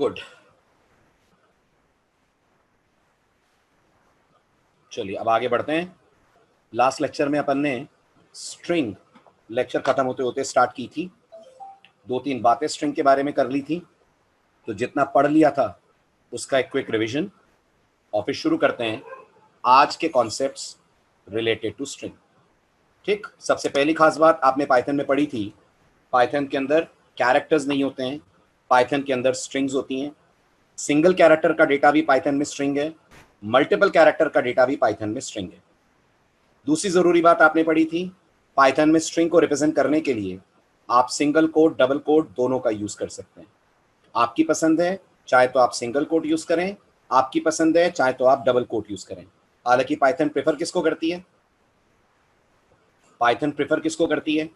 Good. चलिए अब आगे बढ़ते हैं। लास्ट लेक्चर में अपन ने स्ट्रिंग लेक्चर खत्म होते होते स्टार्ट की थी। 2-3 बातें स्ट्रिंग के बारे में कर ली थी, तो जितना पढ़ लिया था उसका एक क्विक रिवीजन और फिर शुरू करते हैं आज के कॉन्सेप्ट्स रिलेटेड टू स्ट्रिंग। ठीक, सबसे पहली खास बात आपने पाइथन में पढ़ी थी, पाइथन के अंदर कैरेक्टर्स नहीं होते हैं, पाइथन के अंदर स्ट्रिंग्स होती हैं। सिंगल कैरेक्टर का डेटा भी पाइथन में स्ट्रिंग है, मल्टीपल कैरेक्टर का डेटा भी पाइथन में स्ट्रिंग है। दूसरी जरूरी बात आपने पढ़ी थी, पाइथन में स्ट्रिंग को रिप्रेजेंट करने के लिए आप सिंगल कोट डबल कोट दोनों का यूज कर सकते हैं। आपकी पसंद है, चाहे तो आप सिंगल कोट यूज करें, आपकी पसंद है चाहे तो आप डबल कोट यूज करें। हालांकि पाइथन प्रेफर किसको करती है? पाइथन प्रेफर किसको करती है?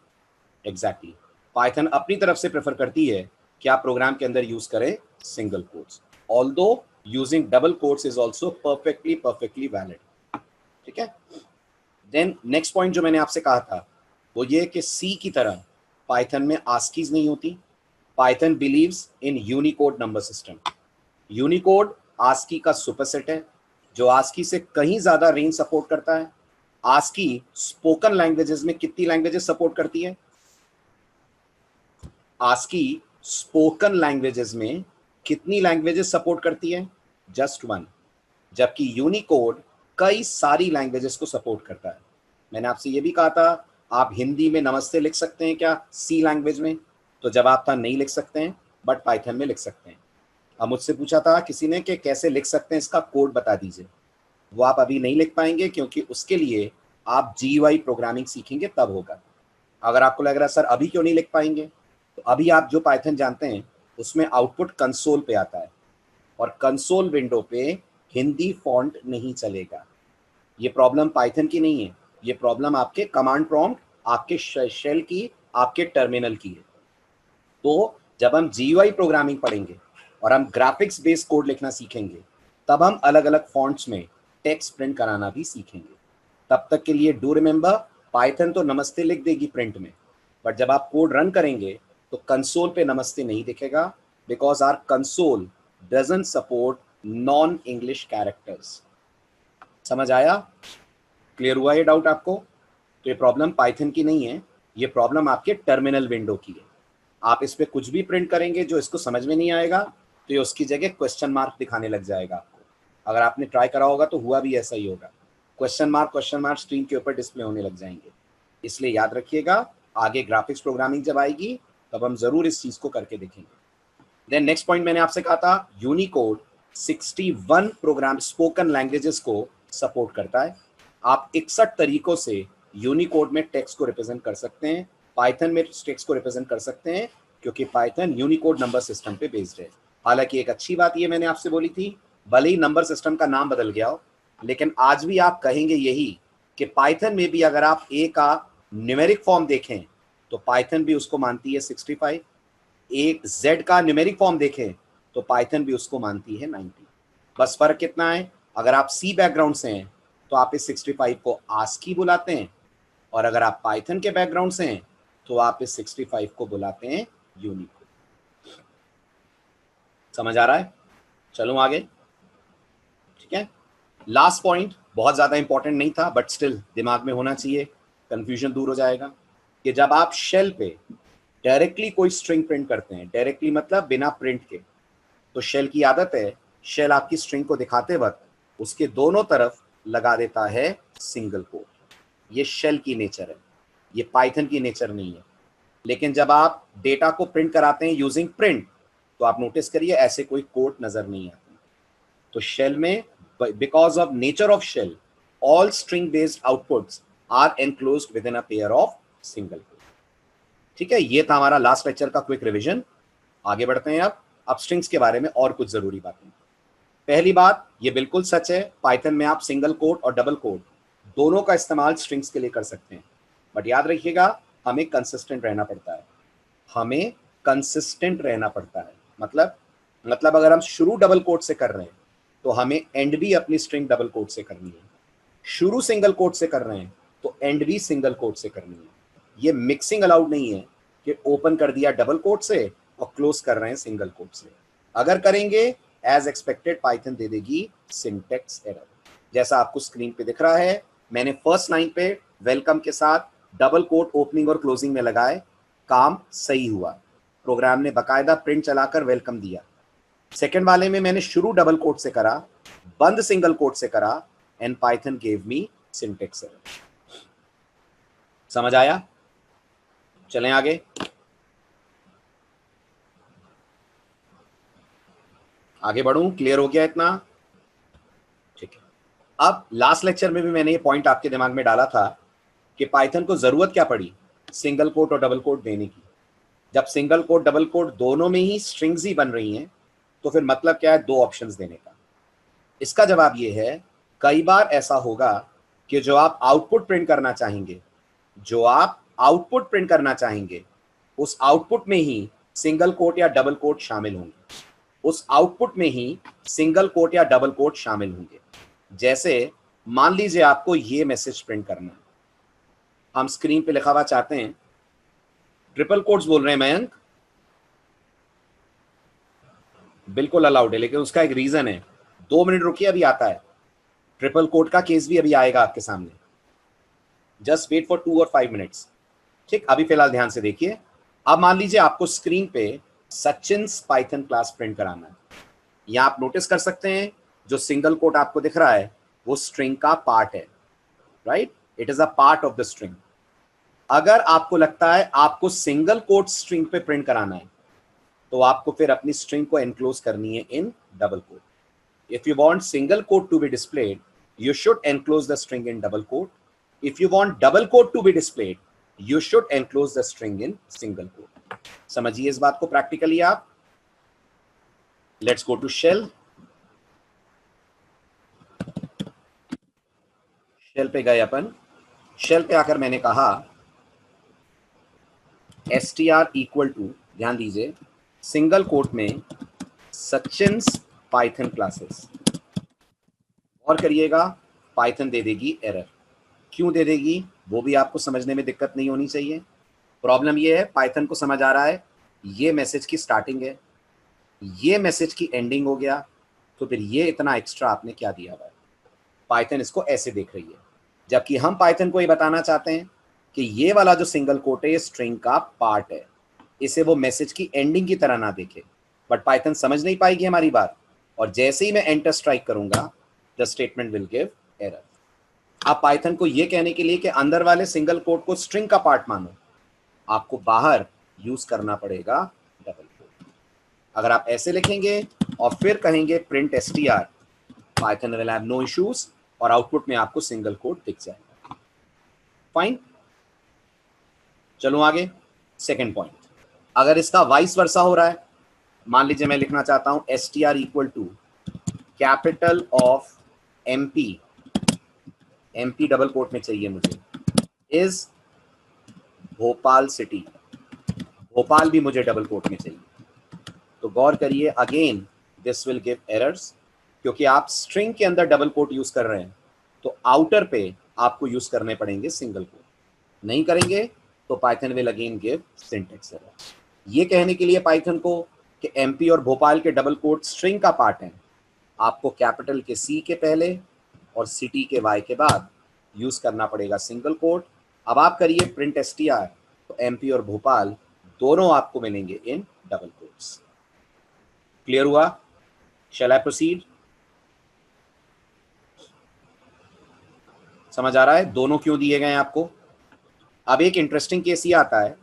एग्जैक्टली, पाइथन अपनी तरफ से प्रेफर करती है कि आप प्रोग्राम के अंदर यूज करें single quotes, although using double quotes is also perfectly valid. ठीक है। देन नेक्स्ट पॉइंट जो मैंने आपसे कहा था वो ये कि सी की तरह पाइथन में आस्कीज नहीं होती। Python believes in Unicode number system. Unicode ASCII का सुपरसेट है जो आस्की से कहीं ज्यादा रेंज सपोर्ट करता है। आस्की स्पोकन लैंग्वेजेस में कितनी लैंग्वेजेस सपोर्ट करती है? आस्की स्पोकन लैंग्वेजेस में कितनी लैंग्वेजेस सपोर्ट करती है? Just one. जबकि यूनिकोड कई सारी लैंग्वेजेस को सपोर्ट करता है। मैंने आपसे ये भी कहा था आप हिंदी में नमस्ते लिख सकते हैं क्या सी लैंग्वेज में? तो जवाब था नहीं लिख सकते हैं, बट पाइथन में लिख सकते हैं। अब मुझसे पूछा था किसी ने कि कैसे लिख सकते हैं, इसका कोड बता दीजिए। वो आप अभी नहीं लिख पाएंगे क्योंकि उसके लिए आप GUI प्रोग्रामिंग सीखेंगे तब होगा। अगर आपको लग रहा है सर अभी क्यों नहीं लिख पाएंगे, तो अभी आप जो पाइथन जानते हैं उसमें आउटपुट कंसोल पे आता है और कंसोल विंडो पे हिंदी फॉन्ट नहीं चलेगा। ये प्रॉब्लम पाइथन की नहीं है, ये प्रॉब्लम आपके कमांड प्रॉम्प्ट, आपके शेल की, आपके टर्मिनल की है। तो जब हम GUI प्रोग्रामिंग पढ़ेंगे और हम ग्राफिक्स बेस्ड कोड लिखना सीखेंगे तब हम अलग अलग फॉन्ट्स में टेक्स्ट प्रिंट कराना भी सीखेंगे। तब तक के लिए डू रिमेंबर, पाइथन तो नमस्ते लिख देगी प्रिंट में, बट जब आप कोड रन करेंगे तो कंसोल पे नमस्ते नहीं दिखेगा, because our console doesn't support non English characters. समझ आया? क्लियर हुआ ये डाउट आपको? तो ये प्रॉब्लम पाइथन की नहीं है, ये प्रॉब्लम आपके टर्मिनल विंडो की है। आप इस पे कुछ भी प्रिंट करेंगे जो इसको समझ में नहीं आएगा तो ये उसकी जगह क्वेश्चन मार्क दिखाने लग जाएगा आपको। अगर आपने ट्राई करा होगा तो हुआ भी ऐसा ही होगा, क्वेश्चन मार्क स्क्रीन के ऊपर डिस्प्ले होने लग जाएंगे। इसलिए याद रखिएगा, आगे ग्राफिक्स प्रोग्रामिंग जब आएगी तब हम जरूर इस चीज को करके देखेंगे। देन नेक्स्ट पॉइंट मैंने आपसे कहा था यूनिकोड 61 प्रोग्राम स्पोकन लैंग्वेजेस को सपोर्ट करता है। आप 61 तरीकों से यूनिकोड में टेक्स्ट को रिप्रेजेंट कर सकते हैं, पाइथन में टेक्स्ट को रिप्रेजेंट कर सकते हैं, क्योंकि पाइथन यूनिकोड नंबर सिस्टम पे बेस्ड है। हालांकि एक अच्छी बात ये मैंने आपसे बोली थी, भले ही नंबर सिस्टम का नाम बदल गया हो, लेकिन आज भी आप कहेंगे यही कि पाइथन में भी अगर आप ए का न्यूमेरिक फॉर्म देखें तो पाइथन भी उसको मानती है 65। एक Z का न्यूमेरिक फॉर्म देखें तो पाइथन भी उसको मानती है 90। बस फर्क कितना है, अगर आप सी बैकग्राउंड से हैं तो आप इस 65 को आस्की बुलाते हैं, और अगर आप पाइथन के बैकग्राउंड से हैं तो आप इस 65 को बुलाते हैं यूनिकोड। समझ आ रहा है? चलो आगे। ठीक है, लास्ट पॉइंट बहुत ज्यादा इंपॉर्टेंट नहीं था बट स्टिल दिमाग में होना चाहिए, कंफ्यूजन दूर हो जाएगा, कि जब आप शेल पे डायरेक्टली कोई स्ट्रिंग प्रिंट करते हैं, डायरेक्टली मतलब बिना प्रिंट के, तो शेल की आदत है शेल आपकी स्ट्रिंग को दिखाते वक्त उसके दोनों तरफ लगा देता है सिंगल कोट। ये शेल की नेचर है, ये पाइथन की नेचर नहीं है। लेकिन जब आप डेटा को प्रिंट कराते हैं यूजिंग प्रिंट तो आप नोटिस करिए ऐसे कोई कोट नजर नहीं आते। तो शेल में because of nature of shell all string based outputs are enclosed within a pair of single quote. ठीक है, ये था हमारा लास्ट लेक्चर का क्विक रिवीजन। आगे बढ़ते हैं अब स्ट्रिंग्स के बारे में और कुछ जरूरी बातें। पहली बात, ये बिल्कुल सच है पाइथन में आप सिंगल कोट और डबल कोट दोनों का इस्तेमाल स्ट्रिंग्स के लिए कर सकते हैं, बट याद रखिएगा हमें कंसिस्टेंट रहना पड़ता है। हमें कंसिस्टेंट रहना पड़ता है मतलब अगर हम शुरू डबल कोट से कर रहे हैं तो हमें एंड भी अपनी स्ट्रिंग डबल कोट से करनी है। शुरू सिंगल कोट से कर रहे हैं तो एंड भी सिंगल कोट से करनी है। ये मिक्सिंग अलाउड नहीं है कि ओपन कर दिया डबल कोट से और क्लोज कर रहे हैं सिंगल कोट से। अगर करेंगे एज एक्सपेक्टेड पाइथन दे देगी सिंटेक्स एरर। जैसा आपको स्क्रीन पे दिख रहा है, मैंने फर्स्ट लाइन पे वेलकम के साथ डबल कोट ओपनिंग और क्लोजिंग में लगाए, काम सही हुआ, प्रोग्राम ने बकायदा प्रिंट चलाकर वेलकम दिया। सेकंड वाले में मैंने शुरू डबल कोट से करा, बंद सिंगल कोट से करा, and Python gave me syntax error. समझ आया? चलें आगे। आगे बढ़ूं? क्लियर हो गया इतना? ठीक है। अब लास्ट लेक्चर में भी मैंने ये पॉइंट आपके दिमाग में डाला था कि पाइथन को जरूरत क्या पड़ी सिंगल कोट और डबल कोट देने की। जब सिंगल कोट डबल कोट दोनों में ही स्ट्रिंग्स ही बन रही हैं, तो फिर मतलब क्या है दो ऑप्शंस देने का? इसका जवाब ये है, कई बार ऐसा होगा कि जो आप आउटपुट प्रिंट करना चाहेंगे, उस आउटपुट में ही सिंगल कोट या डबल कोट शामिल होंगे। जैसे मान लीजिए आपको ये मैसेज प्रिंट करना है, हम स्क्रीन पे लिखा हुआ चाहते हैं, ट्रिपल कोट्स बोल रहे हैं मयंक, बिल्कुल अलाउड है, लेकिन उसका एक रीजन है। 2 मिनट रुकिए, अभी आता है। ट्रिपल कोट का केस भी अभी आएगा आपके सामने, जस्ट वेट फॉर 2 और 5 मिनट्स। ठीक, अभी फिलहाल ध्यान से देखिए। अब मान लीजिए आपको स्क्रीन पे सचिन्स पाइथन क्लास प्रिंट कराना है। यहां आप नोटिस कर सकते हैं जो सिंगल कोट आपको दिख रहा है वो स्ट्रिंग का पार्ट है, right? It is a part of the string. अगर आपको लगता है आपको सिंगल कोट स्ट्रिंग पे प्रिंट कराना है, तो आपको फिर अपनी स्ट्रिंग को एनक्लोज करनी है in double quote. If you want single quote to be displayed, you should enclose the string in double quote. If you want double quote to be displayed, you should enclose the string in single quote. समझिए इस बात को practically आप। Let's go to shell. Shell पे गए अपन। Shell पे आकर मैंने कहा str इक्वल टू, ध्यान दीजिए, सिंगल कोट में सचिन्स पाइथन क्लासेस, और करिएगा, पाइथन दे देगी एरर। क्यों दे देगी वो भी आपको समझने में दिक्कत नहीं होनी चाहिए। प्रॉब्लम ये है, पाइथन को समझ आ रहा है ये मैसेज की स्टार्टिंग है, ये मैसेज की एंडिंग हो गया, तो फिर ये इतना एक्स्ट्रा आपने क्या दिया हुआ है। पाइथन इसको ऐसे देख रही है, जबकि हम पाइथन को ये बताना चाहते हैं कि ये वाला जो सिंगल कोट है ये स्ट्रिंग का पार्ट है, इसे वो मैसेज की एंडिंग की तरह ना देखे। बट पाइथन समझ नहीं पाएगी हमारी बात, और जैसे ही मैं एंटर स्ट्राइक करूंगा the statement will give error. आप पाइथन को ये कहने के लिए कि अंदर वाले सिंगल कोट को स्ट्रिंग का पार्ट मानो, आपको बाहर यूज करना पड़ेगा डबल कोट। अगर आप ऐसे लिखेंगे और फिर कहेंगे print str, Python will have no issues और आउटपुट में आपको सिंगल कोट दिख जाएगा। फाइन, चलो आगे। सेकंड पॉइंट, अगर इसका वाइस वर्सा हो रहा है, मान लीजिए मैं लिखना चाहता हूं str equal to capital of MP double quote में चाहिए मुझे, इज भोपाल सिटी, भोपाल भी मुझे डबल कोट में चाहिए, तो गौर करिए, again this will give errors, क्योंकि आप स्ट्रिंग के अंदर डबल कोट यूज कर रहे हैं, तो आउटर पे आपको यूज करने पड़ेंगे सिंगल कोट। नहीं करेंगे तो Python will again give syntax error. ये कहने के लिए पाइथन को कि MP और भोपाल के डबल कोट स्ट्रिंग का पार्ट है, आपको कैपिटल के C के पहले और सिटी के Y के बाद यूज करना पड़ेगा सिंगल कोट। अब आप करिए प्रिंट str, तो MP और भोपाल दोनों आपको मिलेंगे इन डबल कोट्स। क्लियर हुआ? शैल आई प्रोसीड? समझ आ रहा है दोनों क्यों दिए गए हैं आपको? अब एक इंटरेस्टिंग केस ये आता है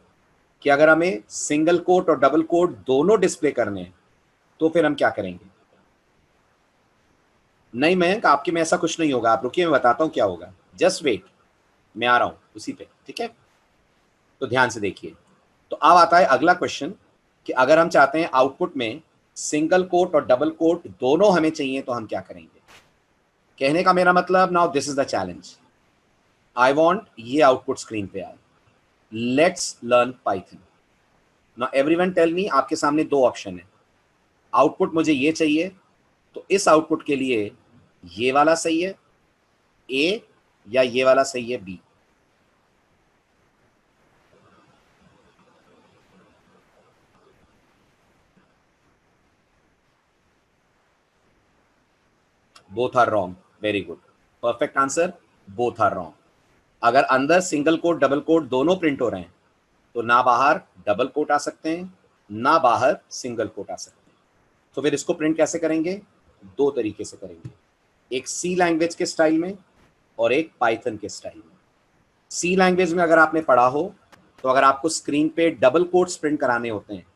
कि अगर हमें सिंगल कोट और डबल कोट दोनों डिस्प्ले करने हैं, तो फिर हम क्या करेंगे? नहीं मयंक, आपके में ऐसा कुछ नहीं होगा, आप रुकिए, मैं बताता हूं क्या होगा, जस्ट वेट, मैं आ रहा हूं उसी पे, ठीक है? तो ध्यान से देखिए। तो अब आता है अगला क्वेश्चन कि अगर हम चाहते हैं आउटपुट में सिंगल कोट और डबल कोट दोनों हमें चाहिए, तो हम क्या करेंगे? कहने का मेरा मतलब, now this is the challenge, I want ये आउटपुट स्क्रीन पे आए। Let's learn Python. Now everyone tell me, आपके सामने दो ऑप्शन है, आउटपुट मुझे ये चाहिए, तो इस आउटपुट के लिए ये वाला सही है A, या ये वाला सही है B? Both are wrong, very good, perfect answer, both are wrong. अगर अंदर सिंगल कोट डबल कोट दोनों प्रिंट हो रहे हैं तो ना बाहर डबल कोट आ सकते हैं ना बाहर सिंगल कोट आ सकते हैं। तो फिर इसको प्रिंट कैसे करेंगे? दो तरीके से करेंगे, एक सी लैंग्वेज के स्टाइल में और एक पाइथन के स्टाइल में। सी लैंग्वेज में अगर आपने पढ़ा हो तो अगर आपको स्क्रीन पे डबल कोट्स प्रिंट कराने होते हैं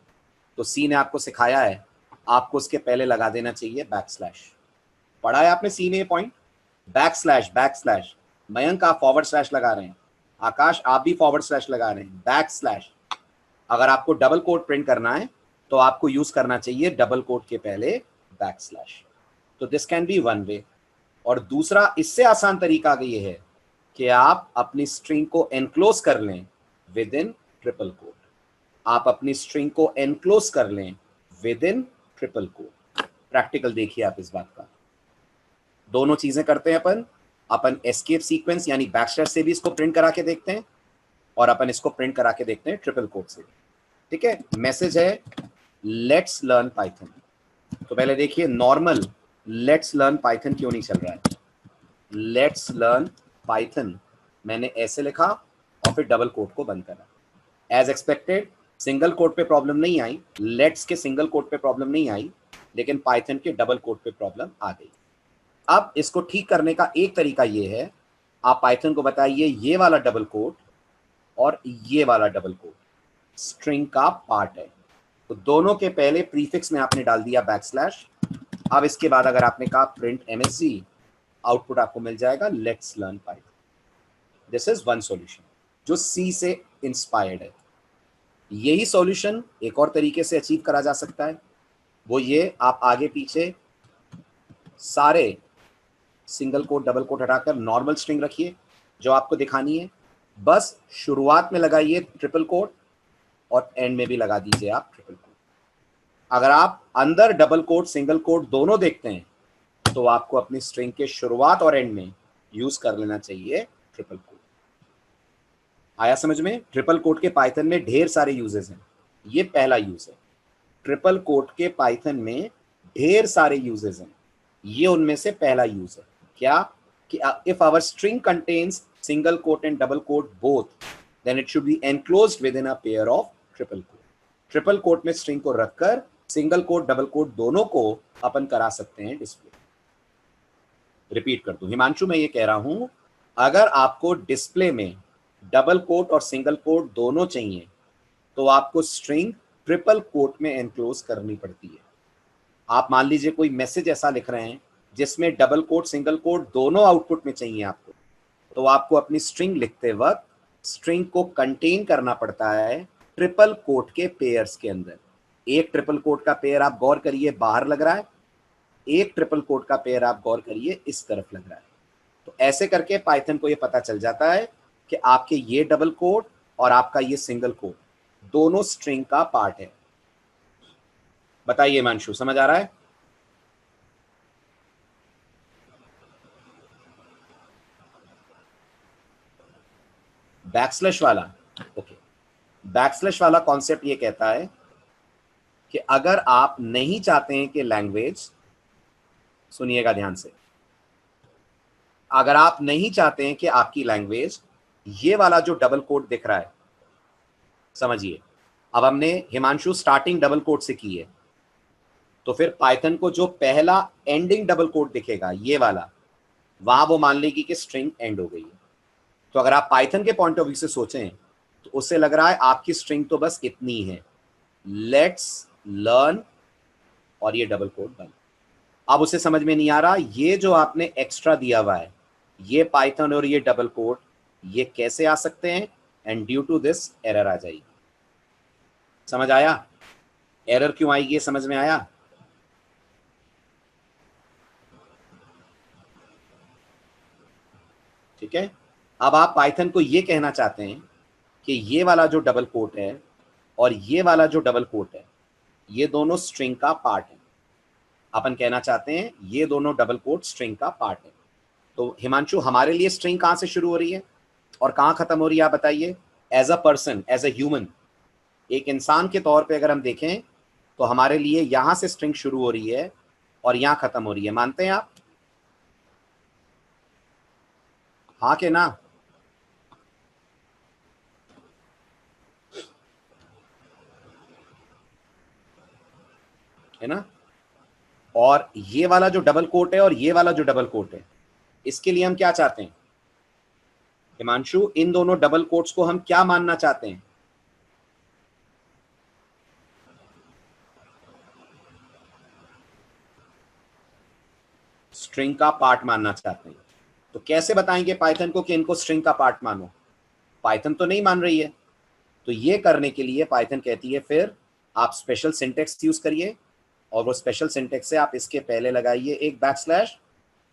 तो सी ने आपको सिखाया है आपको उसके पहले लगा देना चाहिए बैकस्लैश। पढ़ा है आपने सी में ये पॉइंट, बैकस्लैश बैकस्लैश। मयंक आप फॉरवर्ड स्लैश लगा रहे हैं, आकाश आप भी फॉरवर्ड स्लैश लगा रहे हैं, बैकस्लैश। अगर आपको डबल कोट प्रिंट करना है तो आपको यूज करना चाहिए डबल कोट के पहले बैकस्लैश। तो this can be one way. और दूसरा इससे आसान तरीका ये है कि आप अपनी स्ट्रिंग को एनक्लोज कर लें विद इन ट्रिपल कोट। आप अपनी स्ट्रिंग को एनक्लोज कर लें within triple quote. Practical देखिए आप इस बात का। दोनों चीजें करते हैं अपन एस्केप सीक्वेंस यानी बैकस्लैश से भी इसको प्रिंट करा के देखते हैं और अपन इसको प्रिंट करा के देखते हैं ट्रिपल कोट से। ठीक है, मैसेज है लेट्स लर्न पाइथन। तो पहले देखिए नॉर्मल लेट्स लर्न पाइथन क्यों नहीं चल रहा है। लेट्स लर्न पाइथन मैंने ऐसे लिखा और फिर डबल कोट को बंद करा। एज एक्सपेक्टेड सिंगल कोट पे प्रॉब्लम नहीं आई, लेट्स के सिंगल कोट पे प्रॉब्लम नहीं आई, लेकिन पाइथन के डबल कोट पे प्रॉब्लम आ गई। अब इसको ठीक करने का एक तरीका ये है, आप पाइथन को बताइए ये वाला डबल कोट और ये वाला डबल कोट स्ट्रिंग का पार्ट है, तो दोनों के पहले प्रीफिक्स में आपने डाल दिया बैकस्लैश। अब इसके बाद अगर आपने कहा प्रिंट एमएसजी, आउटपुट आपको मिल जाएगा let's learn Python. This is one solution जो सी से इंस्पायर्ड है। यही सॉल्यूशन एक और तरीके से अचीव करा जा सकता है, वो ये आप आगे पीछे सारे सिंगल कोट डबल कोट हटाकर नॉर्मल स्ट्रिंग रखिए जो आपको दिखानी है, बस शुरुआत में लगाइए ट्रिपल कोट और एंड में भी लगा दीजिए आप ट्रिपल कोट। अगर आप अंदर डबल कोट सिंगल कोट दोनों देखते हैं तो आपको अपनी स्ट्रिंग के शुरुआत और एंड में यूज कर लेना चाहिए ट्रिपल कोट। आया समझ में? ट्रिपल कोट के पाइथन में ढेर सारे यूजेस हैं, ये पहला यूज है। ट्रिपल कोट के पाइथन में ढेर सारे यूजेस हैं, ये उनमें से पहला यूज है। क्या कि if our string contains single quote and double quote both then it should be enclosed within a pair of triple quote. Triple quote में स्ट्रिंग को रखकर सिंगल कोट डबल कोट दोनों को अपन करा सकते हैं डिस्प्ले। रिपीट कर दूं हिमांशु, मैं ये कह रहा हूं अगर आपको डिस्प्ले में डबल कोट और सिंगल कोट दोनों चाहिए तो आपको स्ट्रिंग ट्रिपल कोट में एनक्लोज करनी पड़ती है। आप मान लीजिए कोई मैसेज ऐसा लिख रहे हैं जिसमें डबल कोट सिंगल कोट दोनों आउटपुट में चाहिए आपको, तो आपको अपनी स्ट्रिंग लिखते वक्त स्ट्रिंग को कंटेन करना पड़ता है ट्रिपल कोट के पेयर्स के अंदर। एक ट्रिपल कोट का पेयर आप गौर करिए बाहर लग रहा है, एक ट्रिपल कोट का पेयर आप गौर करिए इस तरफ लग रहा है। तो ऐसे करके पाइथन को ये पता चल जाता है कि आपके ये डबल कोट और आपका ये सिंगल कोट दोनों स्ट्रिंग का पार्ट है। बताइए मानशु, समझ आ रहा है? बैकस्लैश वाला, ओके, बैकस्लैश वाला कॉन्सेप्ट ये कहता है कि अगर आप नहीं चाहते हैं कि लैंग्वेज, सुनिएगा ध्यान से, अगर आप नहीं चाहते हैं कि आपकी लैंग्वेज ये वाला जो डबल कोट दिख रहा है, समझिए अब हमने हिमांशु स्टार्टिंग डबल कोट से की है, तो फिर पाइथन को जो पहला एंडिंग डबल कोट दिखेगा ये वाला, वहां वो मान लेगी कि स्ट्रिंग एंड हो गई है। तो अगर आप पाइथन के पॉइंट ऑफ व्यू से सोचें तो उससे लग रहा है आपकी स्ट्रिंग तो बस इतनी है, लेट्स लर्न और ये डबल कोट बंद। अब उसे समझ में नहीं आ रहा ये जो आपने एक्स्ट्रा दिया हुआ है ये पाइथन और ये डबल कोट ये कैसे आ सकते हैं, and due to this error आ जाएगी। समझ आया? एरर क्यों आएगी ये समझ में आया? ठीक है, अब आप पाइथन को ये कहना चाहते हैं कि ये वाला जो डबल कोट है और ये वाला जो डबल कोट है ये दोनों स्ट्रिंग का पार्ट है। अपन कहना चाहते हैं ये दोनों डबल कोट स्ट्रिंग का पार्ट है। तो हिमांशु हमारे लिए स्ट्रिंग कहां से शुरू हो रही है और कहां खत्म हो रही है आप बताइए? As a person, as a human, एक इंसान के तौर पे अगर हम देखें तो हमारे लिए यहां से स्ट्रिंग शुरू हो रही है और यहां खत्म हो रही है। मानते हैं आप? हाँ के ना? है ना? और ये वाला जो डबल कोट है और ये वाला जो डबल कोट है, इसके लिए हम क्या चाहते हैं हिमांशु? इन दोनों डबल कोट्स को हम क्या मानना चाहते हैं? स्ट्रिंग का पार्ट मानना चाहते हैं। तो कैसे बताएंगे पाइथन को कि इनको स्ट्रिंग का पार्ट मानो? पाइथन तो नहीं मान रही है। तो ये करने के लिए पाइथन कहती है फिर आप स्पेशल सिंटेक्स यूज करिए, और वो स्पेशल सिंटेक्स से आप इसके पहले लगाइए एक बैकस्लैश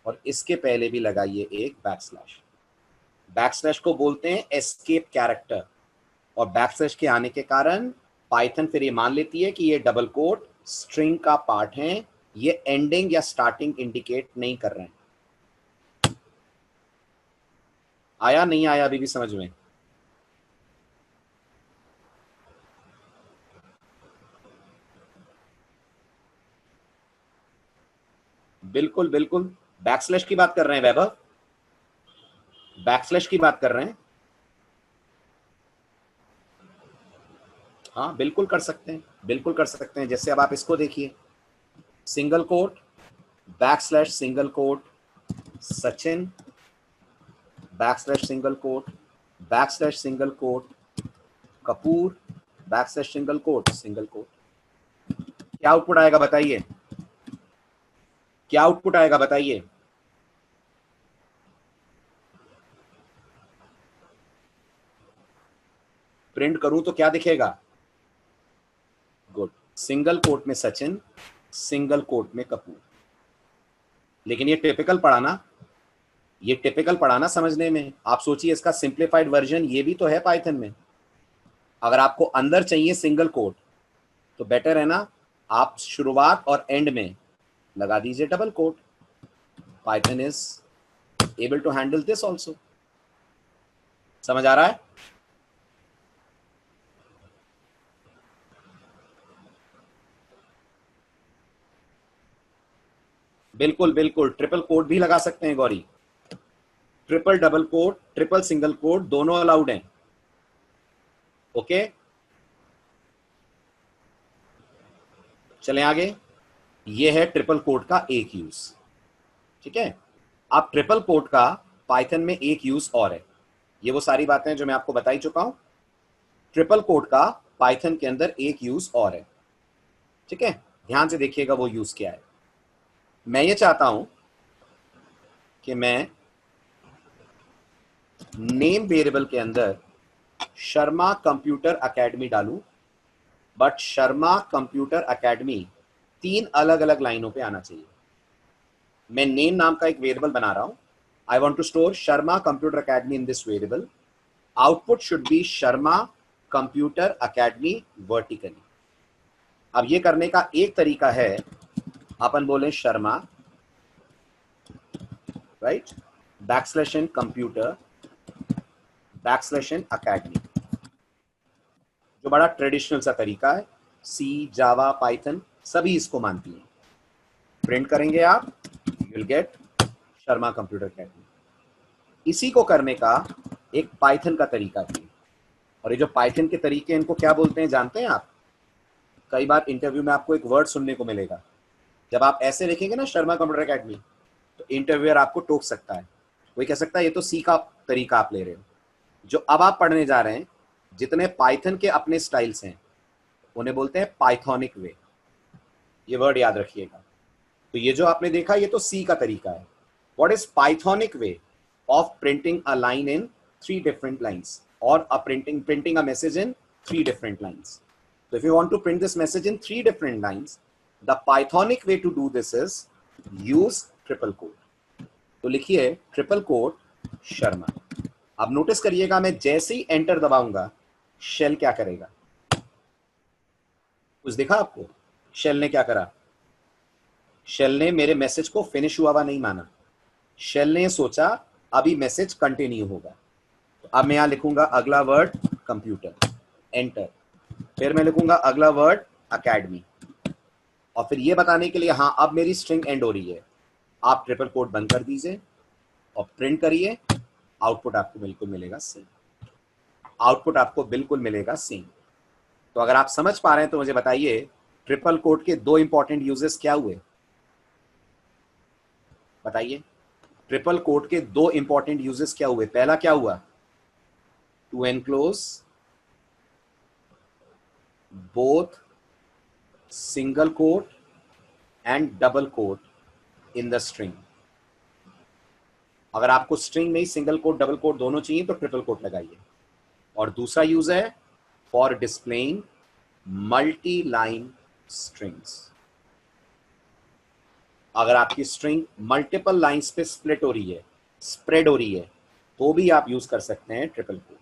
और इसके पहले भी लगाइए एक बैकस्लैश। बैकस्लैश को बोलते हैं एस्केप कैरेक्टर, और बैकस्लैश के आने के कारण पाइथन फिर ये मान लेती है कि ये डबल कोट स्ट्रिंग का पार्ट है, ये एंडिंग या स्टार्टिंग इंडिकेट नहीं कर रहे हैं। आया नहीं आया अभी भी समझ में? बिल्कुल बिल्कुल। बैकस्लैश की बात कर रहे हैं वैभव, बैकस्लैश की बात कर रहे हैं। हाँ बिल्कुल कर सकते हैं, बिल्कुल कर सकते हैं। जैसे अब आप इसको देखिए, single quote backslash single quote Sachin, backslash single quote backslash single quote Kapoor, backslash single quote. क्या आउटपुट आएगा बताइए? क्या आउटपुट आएगा बताइए? प्रिंट करूं तो क्या दिखेगा? गुड, सिंगल कोट में सचिन, सिंगल कोट में कपूर। लेकिन ये टिपिकल पढ़ा ना, ये टिपिकल पढ़ा ना समझने में। आप सोचिए इसका सिंप्लीफाइड वर्जन ये भी तो है पाइथन में। अगर आपको अंदर चाहिए सिंगल कोट तो बेटर है ना, आप शुरुआत और एंड में लगा दीजिए double quote. Python is able to handle this also. समझ आ रहा है? बिल्कुल बिल्कुल, ट्रिपल कोट भी लगा सकते हैं Gauri. Triple double quote, triple single quote दोनों अलाउड हैं। ओके, चलें आगे। ये है ट्रिपल कोट का एक यूज। ठीक है, अब ट्रिपल कोट का पाइथन में एक यूज और है। ये वो सारी बातें जो मैं आपको बता ही चुका हूं। ट्रिपल कोट का पाइथन के अंदर एक यूज और है। ठीक है, ध्यान से देखिएगा वो यूज क्या है। मैं ये चाहता हूं कि मैं नेम वेरिएबल के अंदर शर्मा कंप्यूटर एकेडमी डालूं, बट शर्मा कंप्यूटर एकेडमी 3 अलग अलग लाइनों पे आना चाहिए। मैं नेम नाम का एक वेरिएबल बना रहा हूं। I want to store Sharma computer academy in this variable. Output should be Sharma computer academy vertically. अब ये करने का एक तरीका है, अपन बोले Sharma right backslash n computer backslash n academy, जो बड़ा ट्रेडिशनल सा तरीका है। सी, जावा, पाइथन सभी इसको मानती हैं। प्रिंट करेंगे आप, you will get Sharma computer academy. इसी को करने का एक पाइथन का तरीका भी है, और ये जो पाइथन के तरीके इनको क्या बोलते हैं जानते हैं आप? कई बार इंटरव्यू में आपको एक वर्ड सुनने को मिलेगा, जब आप ऐसे लिखेंगे ना शर्मा कंप्यूटर एकेडमी, तो इंटरव्यूअर आपको टोक सकता है। कोई कह सकता है ये तो सी का तरीका आप ले रहे हो। जो अब आप पढ़ने जा रहे हैं, जितने पाइथन के अपने स्टाइल्स हैं उन्हें बोलते हैं पाइथोनिक वे। ये वर्ड याद रखिएगा। तो ये जो आपने देखा ये तो सी का तरीका है। What is pythonic way of printing a line in 3 different lines, और printing a message in 3 different lines? So if you want to print this message in 3 different lines, the Pythonic way to do this is use triple quote. तो लिखिए triple coat Sharma. अब notice करिएगा, मैं जैसे ही enter दबाऊंगा shell क्या करेगा? कुछ दिखा आपको? शेल ने क्या करा? शेल ने मेरे मैसेज को फिनिश हुआ नहीं माना। शेल ने सोचा अभी मैसेज कंटिन्यू होगा। तो अब मैं यहां लिखूंगा अगला वर्ड कंप्यूटर, एंटर। फिर मैं लिखूंगा अगला वर्ड एकेडमी, और फिर ये बताने के लिए हाँ अब मेरी स्ट्रिंग एंड हो रही है, आप ट्रिपल कोट बंद कर दीजिए और प्रिंट करिए आउटपुट आपको बिल्कुल मिलेगा सेम, आउटपुट आपको बिल्कुल मिलेगा सेम। तो अगर आप समझ पा रहे हैं तो मुझे बताइए ट्रिपल कोट के दो इंपॉर्टेंट यूजेस क्या हुए, बताइए। ट्रिपल कोट के दो इंपॉर्टेंट यूजेस क्या हुए? पहला क्या हुआ? To enclose both single quote and double quote in the string. अगर आपको स्ट्रिंग में ही सिंगल कोट डबल कोट दोनों चाहिए तो ट्रिपल कोट लगाइए। और दूसरा यूज है for displaying multi line strings. अगर आपकी स्ट्रिंग मल्टीपल लाइंस पे स्प्लिट हो रही है, स्प्रेड हो रही है, तो भी आप यूज कर सकते हैं ट्रिपल कोट।